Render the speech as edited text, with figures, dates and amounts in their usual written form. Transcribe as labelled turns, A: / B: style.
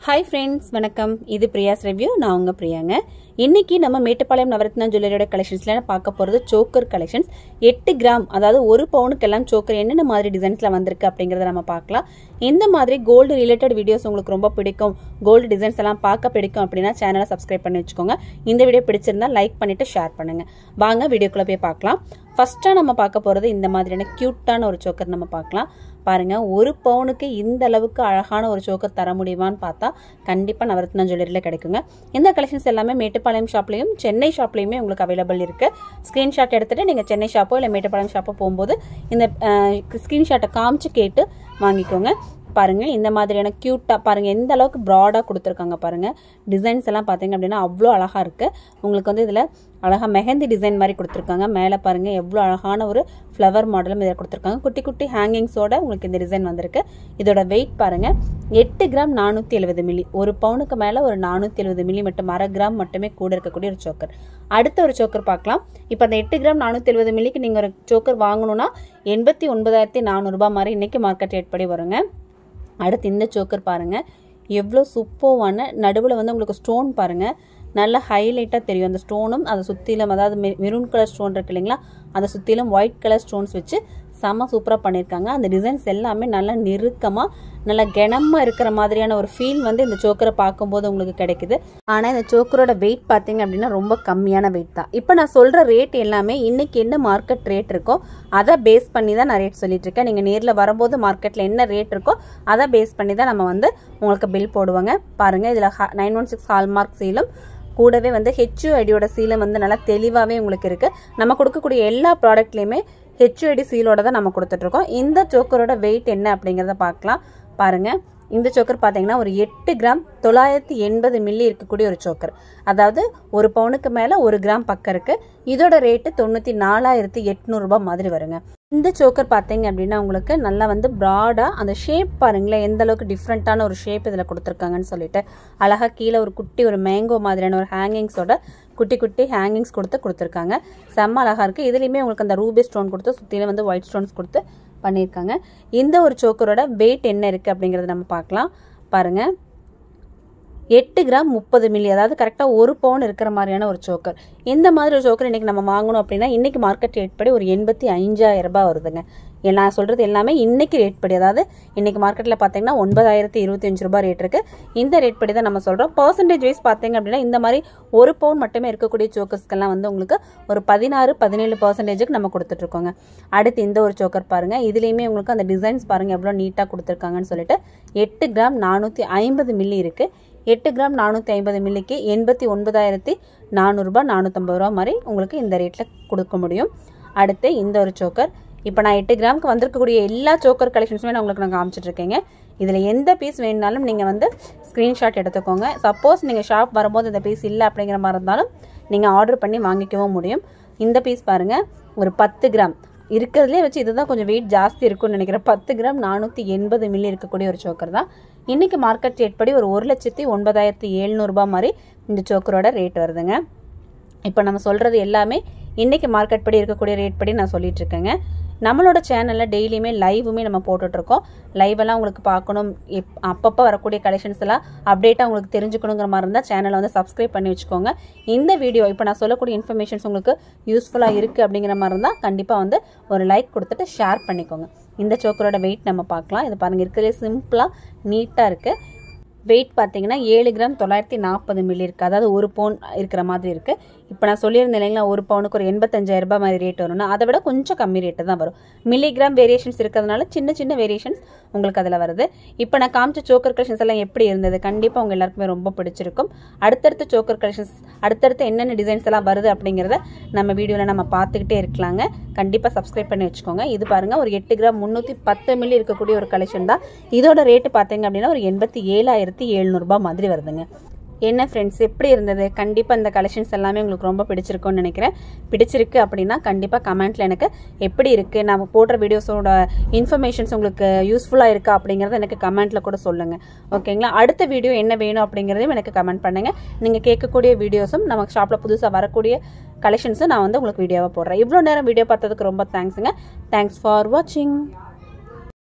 A: Hi friends, வணக்கம். இது பிரியாஸ் review. நான் உங்க பிரியாங்க. இன்னைக்கு நம்ம மேட்டுப்பாளையம் நவரத்னா ஜுவல்லரியோட கலெக்ஷன்ஸ்ல பார்க்க போறது சோக்கர் கலெக்ஷன்ஸ். 8 கிராம் அதாவது 1 பவுனுக்கு எல்லாம் சோக்கர் என்னென்ன மாதிரி டிசைன்ஸ்ல வந்திருக்கு அப்படிங்கறத நம்ம பார்க்கலாம். இந்த மாதிரி கோல்டு ரிலேட்டட் வீடியோஸ் உங்களுக்கு ரொம்ப பிடிக்கும், கோல்டு டிசைன்ஸ் எல்லாம் பார்க்க பிடிக்கும் அப்படினா சேனலை சப்ஸ்கிரைப் பண்ணி வச்சுக்கோங்க. இந்த வீடியோ பிடிச்சிருந்தா லைக் பண்ணிட்டு ஷேர் பண்ணுங்க. வாங்க வீடியோக்குள்ள போய் பார்க்கலாம். ஃபர்ஸ்டா நம்ம பார்க்க போறது இந்த மாதிரியான கியூட்டான ஒரு சோக்கர் நம்ம பார்க்கலாம். பாருங்க, 1 பவுனுக்கு இந்த அளவுக்கு அழகான ஒரு சோக்கர் தர முடியுமான்னு பார்த்தா கண்டிப்பா நவரத்னா ஜுவல்லரியில கிடைக்குங்க. இந்த கலெக்ஷன்ஸ் எல்லாமே மேட்டுப்பாளையம் ஷாப்லயும் சென்னை ஷாப்லயுமே உங்களுக்கு அவைலபிள் இருக்கு. ஸ்கிரீன்ஷாட் எடுத்துட்டு நீங்க சென்னை ஷாப்போ இல்ல மேட்டுப்பாளையம் ஷாப்போ போகும்போது இந்த ஸ்கிரீன்ஷாட்டை காமிச்சு கேட்டு வாங்கிக்கோங்க. பாருங்க, இந்த மாதிரியான கியூட்டா பாருங்க எந்த அளவுக்கு ப்ராடா கொடுத்துருக்காங்க பாருங்க. டிசைன்ஸ் எல்லாம் பாத்தீங்க அப்படின்னா அவ்வளோ அழகா இருக்கு. உங்களுக்கு வந்து இதுல அழகா மெஹந்தி டிசைன் மாதிரி கொடுத்துருக்காங்க. மேல பாருங்க எவ்வளோ அழகான ஒரு ஃப்ளவர் மாடலும் இதில் கொடுத்துருக்காங்க. குட்டி குட்டி ஹேங்கிங்ஸோட உங்களுக்கு இந்த டிசைன் வந்திருக்கு. இதோட வெயிட் பாருங்க 8 கிராம் 470 மில்லி. 1 பவுனுக்கு மேல ஒரு 470 மில்லி மட்டும், 1/2 கிராம் மட்டுமே கூட இருக்கக்கூடிய ஒரு சோக்கர். அடுத்த ஒரு சோக்கர் பார்க்கலாம். இப்போ அந்த 8 கிராம் 470 மில்லிக்கு நீங்க ஒரு சோக்கர் வாங்கணும்னா 89,400 ரூபாய் மாதிரி இன்னைக்கு மார்க்கெட் ரேட் படி வருங்க. அடுத்து இந்த சோக்கர் பாருங்க எவ்வளோ சூப்பர்வான, நடுவில் வந்து உங்களுக்கு ஸ்டோன் பாருங்க நல்ல ஹைலைட்டாக தெரியும். அந்த ஸ்டோனும் அதை சுற்றிலும், அதாவது மெரூன் கலர் ஸ்டோன் இருக்கு இல்லைங்களா, அதை சுற்றிலும் ஒயிட் கலர் ஸ்டோன்ஸ் வச்சு செம்ம சூப்பராக பண்ணியிருக்காங்க. அந்த டிசைன்ஸ் எல்லாமே நல்லா நெருக்கமாக நல்லா கனமாக இருக்கிற மாதிரியான ஒரு ஃபீல் வந்து இந்த சோக்கரை பார்க்கும்போது உங்களுக்கு கிடைக்குது. ஆனால் இந்த சோக்கரோட வெயிட் பார்த்தீங்க அப்படின்னா ரொம்ப கம்மியான வெயிட் தான். இப்போ நான் சொல்கிற ரேட் எல்லாமே இன்னைக்கு என்ன மார்க்கெட் ரேட் இருக்கோ அதை பேஸ் பண்ணி தான் நான் ரேட் சொல்லிட்டு இருக்கேன். நீங்கள் நேரில் வரும்போது மார்க்கெட்டில் என்ன ரேட் இருக்கோ அதை பேஸ் பண்ணி தான் நம்ம வந்து உங்களுக்கு பில் போடுவாங்க. பாருங்கள், இதில் 916 ஹால்மார்க் சீலும் கூடவே வந்து HUIDயோட சீலம் வந்து நல்லா தெளிவாகவே உங்களுக்கு இருக்குது. நம்ம கொடுக்கக்கூடிய எல்லா ப்ராடக்ட்லேயுமே HUID சீலோட தான் நம்ம கொடுத்துட்ருக்கோம். இந்த சோக்கரோட வெயிட் என்ன அப்படிங்கிறத பார்க்கலாம். பாருங்க, இந்த சோக்கர் பார்த்தீங்கன்னா ஒரு 8 கிராம் 980 மில்லி இருக்கக்கூடிய ஒரு சோக்கர். அதாவது 1 பவுனுக்கு மேலே 1 கிராம் பக்கம் இருக்கு. இதோட ரேட்டு 94,800 ரூபாய் மாதிரி வருங்க. இந்த சோக்கர் பார்த்தீங்க அப்படின்னா உங்களுக்கு நல்லா வந்து ப்ராடா அந்த ஷேப் பாருங்களேன் எந்த அளவுக்கு டிஃப்ரெண்டான ஒரு ஷேப் இதில் கொடுத்துருக்காங்கன்னு சொல்லிட்டு அழகா கீழே ஒரு குட்டி ஒரு மேங்கோ மாதிரியான ஒரு ஹேங்கிங்ஸோட குட்டி குட்டி ஹேங்கிங்ஸ் கொடுத்துருக்காங்க. செம்ம அழகா இருக்கு. இதுலேயுமே உங்களுக்கு அந்த ரூபி ஸ்டோன் கொடுத்து சுற்றிலும் வந்து ஒயிட் ஸ்டோன்ஸ் கொடுத்து பண்ணியிருக்காங்க. இந்த ஒரு சோக்கரோட வெயிட் என்ன இருக்குது அப்படிங்கிறத நம்ம பார்க்கலாம். பாருங்க, 8 கிராம் 30 மில்லி, அதாவது கரெக்டாக 1 பவுன் இருக்கிற மாதிரியான ஒரு சோக்கர். இந்த மாதிரி ஒரு சோக்கர் இன்றைக்கி நம்ம வாங்கணும் அப்படின்னா இன்றைக்கி மார்க்கெட் ரேட் படி ஒரு 85,000 ரூபாய் வருதுங்க. நான் சொல்கிறது எல்லாமே இன்றைக்கி ரேட் படி, அதாவது இன்றைக்கி மார்க்கெட்டில் பார்த்தீங்கன்னா 9,025 ரூபாய் ரேட் இருக்குது. இந்த ரேட் படி தான் நம்ம சொல்கிறோம். பர்சன்டேஜ் வைஸ் பார்த்தீங்க அப்படின்னா இந்த மாதிரி 1 பவுன் மட்டுமே இருக்கக்கூடிய சோக்கர்ஸ்க்கெல்லாம் வந்து உங்களுக்கு ஒரு 16-17% நம்ம கொடுத்துட்ருக்கோங்க. அடுத்து இந்த ஒரு சோக்கர் பாருங்கள், இதுலேயுமே உங்களுக்கு அந்த டிசைன்ஸ் பாருங்கள் எவ்வளோ நீட்டாக கொடுத்துருக்காங்கன்னு சொல்லிட்டு 8 கிராம் 450 மில்லி இருக்குது. 8 கிராம் 450 மில்லிக்கு 89,400 ரூபாய் 450 ரூபா மாதிரி உங்களுக்கு இந்த ரேட்டில் கொடுக்க முடியும். அடுத்து இந்த ஒரு சோக்கர், இப்போ நான் 8 கிராமுக்கு வந்திருக்கக்கூடிய எல்லா சோக்கர் கலெக்ஷன்ஸுமே நான் உங்களுக்கு காமிச்சிட்ருக்கேங்க. இதில் எந்த பீஸ் வேணுனாலும் நீங்கள் வந்து ஸ்க்ரீன்ஷாட் எடுத்துக்கோங்க. சப்போஸ் நீங்கள் ஷாப் வரும்போது இந்த பீஸ் இல்லை அப்படிங்கிற மாதிரி இருந்தாலும் நீங்கள் ஆர்டர் பண்ணி வாங்கிக்கவும் முடியும். இந்த பீஸ் பாருங்கள் ஒரு 10 கிராம் இருக்கிறதுலே வச்சு இதுதான் கொஞ்சம் வெயிட் ஜாஸ்தி இருக்கும்னு நினைக்கிறேன். 10 கிராம் 480 மில்லி இருக்கக்கூடிய ஒரு சோக்கர் தான். இன்றைக்கி மார்க்கெட் ரேட் படி ஒரு 1,09,700 ரூபாய் மாதிரி இந்த சோக்கரோட ரேட் வருதுங்க. இப்போ நம்ம சொல்கிறது எல்லாமே இன்றைக்கி மார்க்கெட் படி இருக்கக்கூடிய ரேட் படி நான் சொல்லிகிட்ருக்கேங்க. நம்மளோட சேனலில் டெய்லியுமே லைவுமே நம்ம போட்டுட்ருக்கோம். லைவெல்லாம் உங்களுக்கு பார்க்கணும், அப்பப்போ வரக்கூடிய கலெக்ஷன்ஸ் எல்லாம் அப்டேட்டாக உங்களுக்கு தெரிஞ்சுக்கணுங்கிற மாதிரி இருந்தால் சேனலை வந்து சப்ஸ்கிரைப் பண்ணி வச்சுக்கோங்க. இந்த வீடியோ இப்போ நான் சொல்லக்கூடிய இன்ஃபர்மேஷன்ஸ் உங்களுக்கு யூஸ்ஃபுல்லாக இருக்குது அப்படிங்கிற மாதிரி இருந்தால் கண்டிப்பாக வந்து ஒரு லைக் கொடுத்துட்டு ஷேர் பண்ணிக்கோங்க. இந்த சோக்கரோட வெயிட் நம்ம பார்க்கலாம். இது பாருங்கள் இருக்கிறதே சிம்பிளாக நீட்டாக இருக்குது. வெயிட் பார்த்தீங்கன்னா 7 கிராம் 940 மில்லி இருக்குது. அதாவது 1 பவுன் இருக்கிற மாதிரி இருக்குது. இப்போ நான் சொல்லியிருந்தேன் இல்லைங்களா, 1 பவுனுக்கு ஒரு 85,000 ரூபாய் மாதிரி ரேட் வரும்னா அதை விட கொஞ்சம் கம்மி ரேட்டு தான் வரும். மில்லிகிராம் வேரியேஷன்ஸ் இருக்கிறதுனால சின்ன சின்ன வேரியேஷன்ஸ் உங்களுக்கு அதில் வருது. இப்போ நான் காமிச்ச சோக்கர் கலெக்ஷன்ஸ் எல்லாம் எப்படி இருந்தது கண்டிப்பாக உங்கள் எல்லாருக்குமே ரொம்ப பிடிச்சிருக்கும். அடுத்தடுத்த சோக்கர் கலெக்ஷன்ஸ் அடுத்தடுத்து என்னென்ன டிசைன்ஸ் எல்லாம் வருது அப்படிங்கிறத நம்ம வீடியோவில் நம்ம பார்த்துக்கிட்டே இருக்கலாங்க. கண்டிப்பாக சப்ஸ்கிரைப் பண்ணி வச்சுக்கோங்க. இது பாருங்கள் ஒரு 8 கிராம் 310 மில்லி இருக்கக்கூடிய ஒரு கலெக்ஷன் தான். இதோட ரேட்டு பார்த்தீங்க அப்படின்னா ஒரு 87,700 ரூபாய் மாதிரி வருதுங்க. என்ன ஃப்ரெண்ட்ஸ், எப்படி இருந்தது? கண்டிப்பாக இந்த கலெக்ஷன்ஸ் எல்லாமே உங்களுக்கு ரொம்ப பிடிச்சிருக்கும்னு நினைக்கிறேன். பிடிச்சிருக்கு அப்படின்னா கண்டிப்பாக கமெண்ட்டில் எனக்கு எப்படி இருக்குது, நம்ம போடுற வீடியோஸோட இன்ஃபர்மேஷன்ஸ் உங்களுக்கு யூஸ்ஃபுல்லாக இருக்கா அப்படிங்கிறத எனக்கு கமெண்ட்டில் கூட சொல்லுங்கள். ஓகேங்களா? அடுத்த வீடியோ என்ன வேணும் அப்படிங்கிறதையும் எனக்கு கமெண்ட் பண்ணுங்கள். நீங்கள் கேட்கக்கூடிய வீடியோஸும் நமக்கு ஷாப்பில் புதுசாக வரக்கூடிய கலெக்ஷன்ஸும் நான் வந்து உங்களுக்கு வீடியோவாக போடுறேன். இவ்வளோ நேரம் வீடியோ பார்த்ததுக்கு ரொம்ப தேங்க்ஸுங்க. தேங்க்ஸ் ஃபார் வாட்சிங்.